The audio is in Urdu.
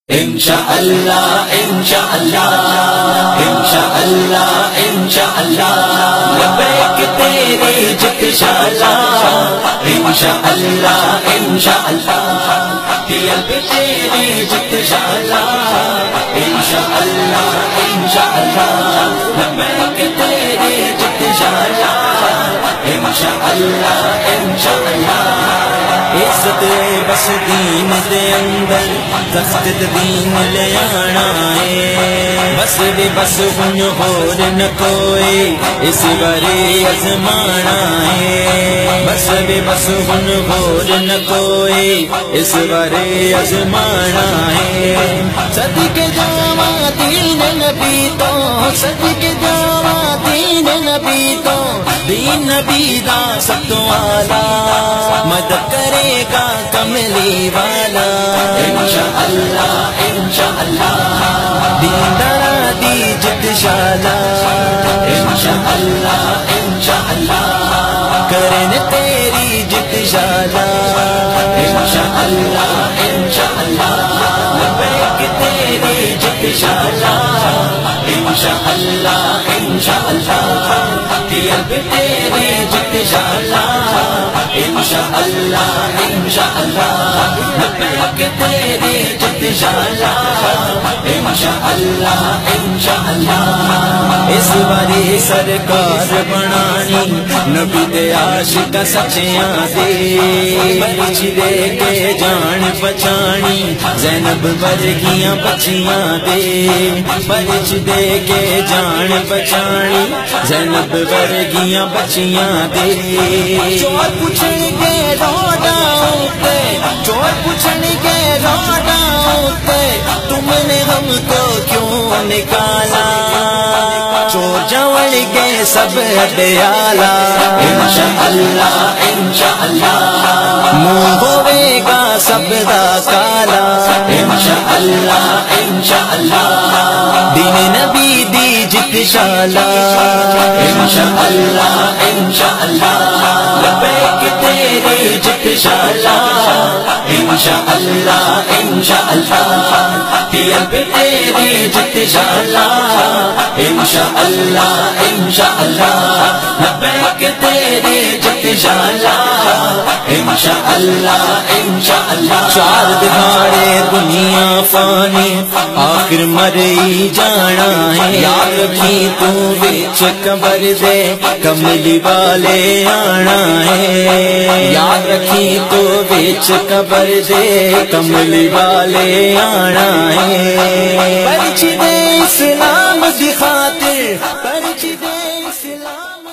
انشاءاللہ انشاءاللہ انشاءاللہ انشاءاللہ لبیک تیری جت شالا انشاءاللہ انشاءاللہ طلب تیری جت شالا انشاءاللہ انشاءاللہ لبیک تیری جت شالا انشاءاللہ انشاءاللہ عزت بس دین دے اندر تخت دین لے آنا ہے بس بھی بس ہن ہور نہ کوئی اس بارے ازمانا ہے بس بھی بس ہن ہور نہ کوئی اس بارے ازمانا ہے صدقے جاواں دین نبی تو صدقے جاواں دین نبی تو دین نبی دا سب تو اعلیٰ مدد کرے گا کملی والا انشاءاللہ انشاءاللہ دیندارا دی جت شالا انشاءاللہ انشاءاللہ کرن تیری جت شالا انشاءاللہ انشاءاللہ لبیک تیری جت شالا انشاءاللہ انشاءاللہ طلب تیری جت شالا انشاءاللہ انشاءاللہ لبیک تیری جت شالا انشاءاللہ انشاءاللہ اس باری سرکار بنانی نبی دے عاشق سچیاں دے پرچ دے کے جان بچانی زینب ورگیاں بچیاں دے پرچ دے کے جان بچانی زینب ورگیاں بچیاں دے چور پوچھن کے روڈاؤں تے چور پوچھن کے روڈاؤں تے تم نے ہم کو کیوں نکالا چور جوڑ کے سب دیالا انشاءاللہ انشاءاللہ منہ ہوئے گا سب دا کالا انشاءاللہ انشاءاللہ دین نبی دی جت شالا انشاءاللہ انشاءاللہ لبیک تیری جت شالا انشاءاللہ انشاءاللہ طلب تیری جت شالا انشاءاللہ انشاءاللہ لبیک تیری جت شالا انشاءاللہ انشاءاللہ چار دہاڑے دنیا فانی آخر مرئی جانا ہے یاد رکھی تو وچ قبر دے کملی والے آنا ہے یاد رکھی تو وچ قبر دے کملی والے آنا ہے پرچ دے اسلام دی خاطر پرچ دے اسلام